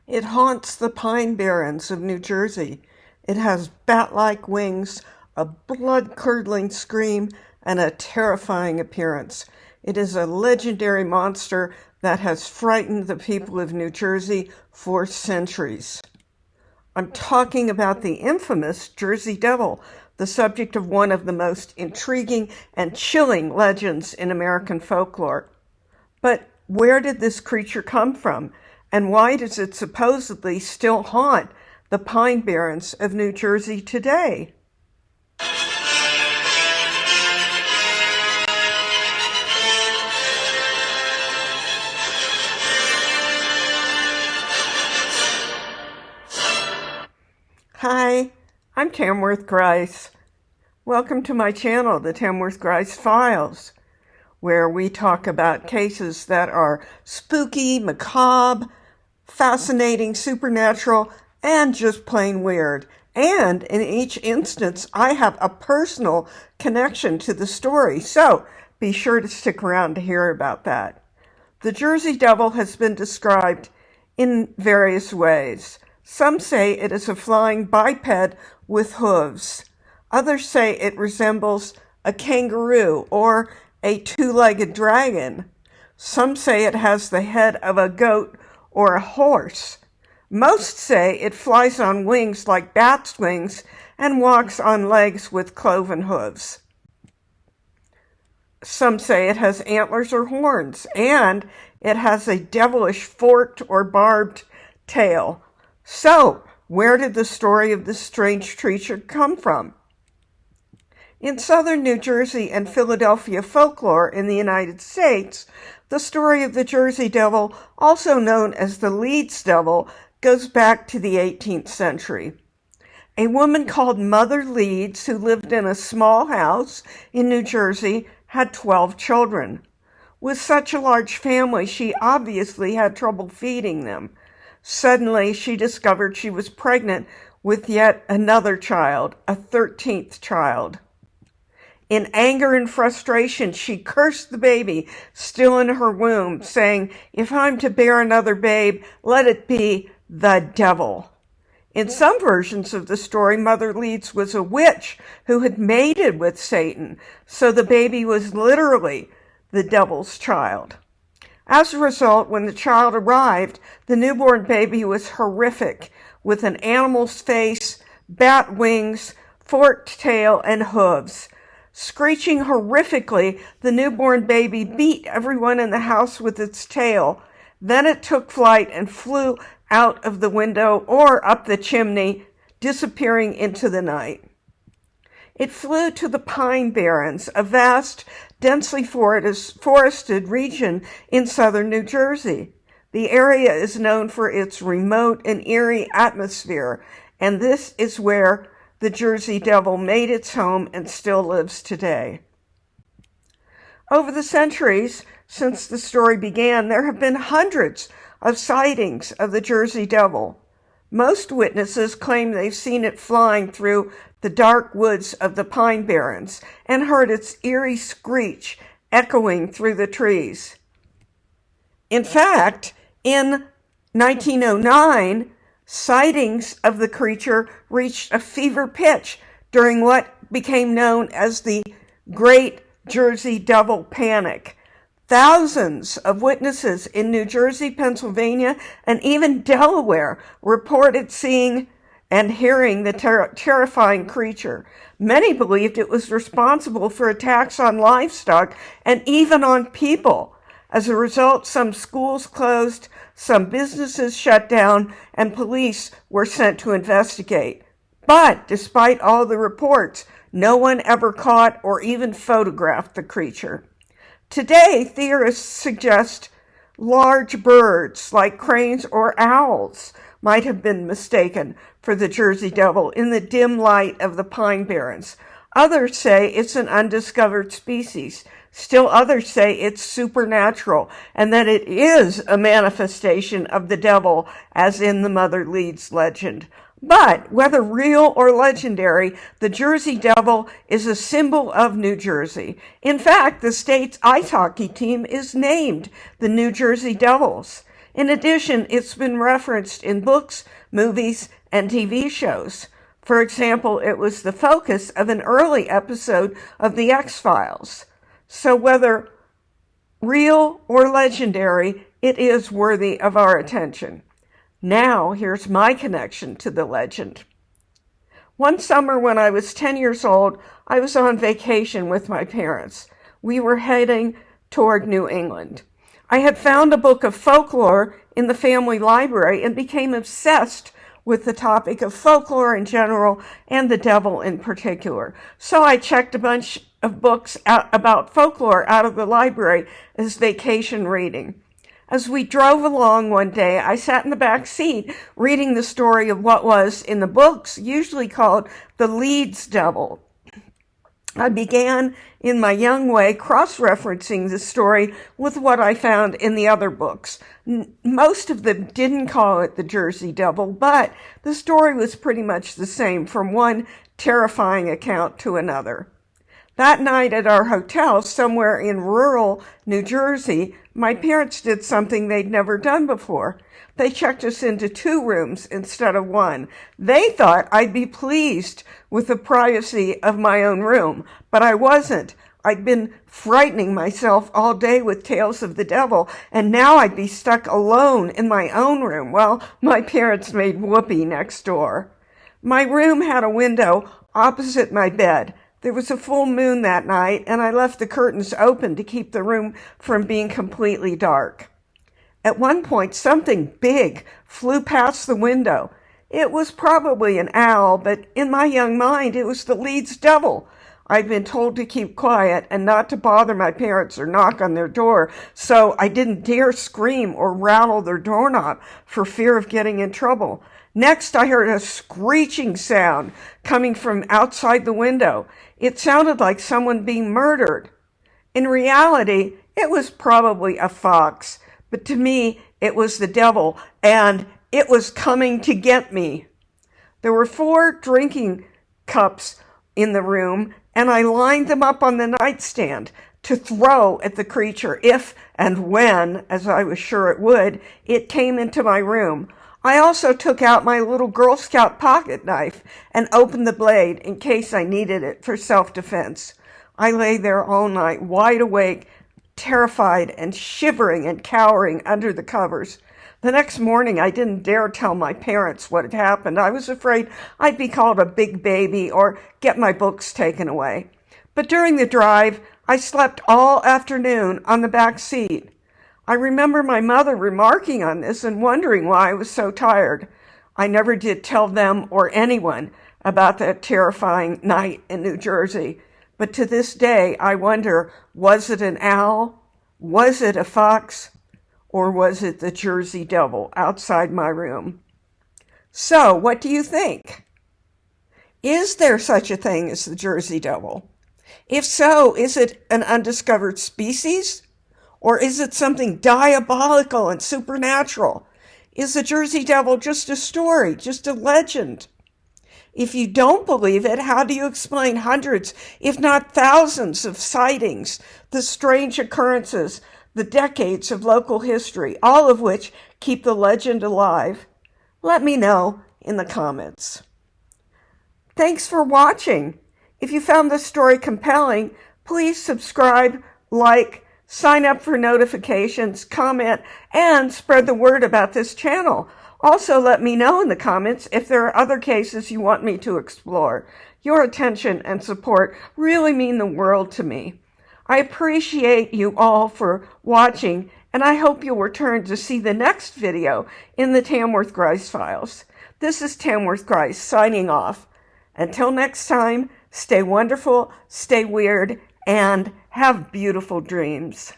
It haunts the Pine Barrens of New Jersey. It has bat-like wings, a blood-curdling scream, and a terrifying appearance. It is a legendary monster that has frightened the people of New Jersey for centuries. I'm talking about the infamous Jersey Devil, the subject of one of the most intriguing and chilling legends in American folklore. But where did this creature come from, and why does it supposedly still haunt the Pine Barrens of New Jersey today? Hi, I'm Tamworth Grice. Welcome to my channel, the Tamworth Grice Files, where we talk about cases that are spooky, macabre, fascinating, supernatural, and just plain weird. And in each instance, I have a personal connection to the story, so be sure to stick around to hear about that. The Jersey Devil has been described in various ways. Some say it is a flying biped with hooves. Others say it resembles a kangaroo or a two-legged dragon. Some say it has the head of a goat or a horse. Most say it flies on wings like bats' wings and walks on legs with cloven hooves. Some say it has antlers or horns, and it has a devilish forked or barbed tail. So, where did the story of this strange creature come from? In southern New Jersey and Philadelphia folklore in the United States, the story of the Jersey Devil, also known as the Leeds Devil, goes back to the 18th century. A woman called Mother Leeds, who lived in a small house in New Jersey, had 12 children. With such a large family, she obviously had trouble feeding them. Suddenly, she discovered she was pregnant with yet another child, a 13th child. In anger and frustration, she cursed the baby still in her womb, saying, "If I'm to bear another babe, let it be the devil." In some versions of the story, Mother Leeds was a witch who had mated with Satan, so the baby was literally the devil's child. As a result, when the child arrived, the newborn baby was horrific, with an animal's face, bat wings, forked tail, and hooves. Screeching horrifically, the newborn baby beat everyone in the house with its tail. Then it took flight and flew out of the window or up the chimney, disappearing into the night. It flew to the Pine Barrens, a vast, densely forested region in southern New Jersey. The area is known for its remote and eerie atmosphere, and this is where the Jersey Devil made its home and still lives today. Over the centuries since the story began, there have been hundreds of sightings of the Jersey Devil. Most witnesses claim they've seen it flying through the dark woods of the Pine Barrens and heard its eerie screech echoing through the trees. In fact, in 1909, sightings of the creature reached a fever pitch during what became known as the Great Jersey Devil Panic. Thousands of witnesses in New Jersey, Pennsylvania, and even Delaware reported seeing and hearing the terrifying creature. Many believed it was responsible for attacks on livestock and even on people. As a result, some schools closed, some businesses shut down, and police were sent to investigate. But despite all the reports, no one ever caught or even photographed the creature. Today, theorists suggest large birds like cranes or owls might have been mistaken for the Jersey Devil in the dim light of the Pine Barrens. Others say it's an undiscovered species. Still others say it's supernatural and that it is a manifestation of the devil, as in the Mother Leeds legend. But whether real or legendary, the Jersey Devil is a symbol of New Jersey. In fact, the state's ice hockey team is named the New Jersey Devils. In addition, it's been referenced in books, movies, and TV shows. For example, it was the focus of an early episode of The X-Files. So whether real or legendary, it is worthy of our attention. Now, here's my connection to the legend. One summer when I was 10 years old, I was on vacation with my parents. We were heading toward New England. I had found a book of folklore in the family library and became obsessed with the topic of folklore in general and the devil in particular. So I checked a bunch of books about folklore out of the library as vacation reading. As we drove along one day, I sat in the back seat reading the story of what was, in the books, usually called the Leeds Devil. I began, in my young way, cross-referencing the story with what I found in the other books. Most of them didn't call it the Jersey Devil, but the story was pretty much the same from one terrifying account to another. That night at our hotel, somewhere in rural New Jersey, my parents did something they'd never done before. They checked us into 2 rooms instead of 1. They thought I'd be pleased with the privacy of my own room, but I wasn't. I'd been frightening myself all day with tales of the devil, and now I'd be stuck alone in my own room while my parents made whoopee next door. My room had a window opposite my bed. There was a full moon that night, and I left the curtains open to keep the room from being completely dark. At one point, something big flew past the window. It was probably an owl, but in my young mind, it was the Leeds Devil. I'd been told to keep quiet and not to bother my parents or knock on their door, so I didn't dare scream or rattle their doorknob for fear of getting in trouble. Next, I heard a screeching sound coming from outside the window. It sounded like someone being murdered. In reality, it was probably a fox, but to me, it was the devil, and it was coming to get me. There were 4 drinking cups in the room, and I lined them up on the nightstand to throw at the creature if and when, as I was sure it would, it came into my room. I also took out my little Girl Scout pocket knife and opened the blade in case I needed it for self-defense. I lay there all night, wide awake, terrified and shivering and cowering under the covers. The next morning, I didn't dare tell my parents what had happened. I was afraid I'd be called a big baby or get my books taken away. But during the drive, I slept all afternoon on the back seat. I remember my mother remarking on this and wondering why I was so tired. I never did tell them or anyone about that terrifying night in New Jersey. But to this day, I wonder, was it an owl? Was it a fox? Or was it the Jersey Devil outside my room? So, what do you think? Is there such a thing as the Jersey Devil? If so, is it an undiscovered species? Or is it something diabolical and supernatural? Is the Jersey Devil just a story, just a legend? If you don't believe it, how do you explain hundreds, if not thousands, of sightings, the strange occurrences, the decades of local history, all of which keep the legend alive? Let me know in the comments. Thanks for watching. If you found this story compelling, please subscribe, like, sign up for notifications, comment, and spread the word about this channel. Also, let me know in the comments if there are other cases you want me to explore. Your attention and support really mean the world to me. I appreciate you all for watching, and I hope you'll return to see the next video in the Tamworth Grice Files. This is Tamworth Grice signing off. Until next time, stay wonderful, stay weird, and have beautiful dreams.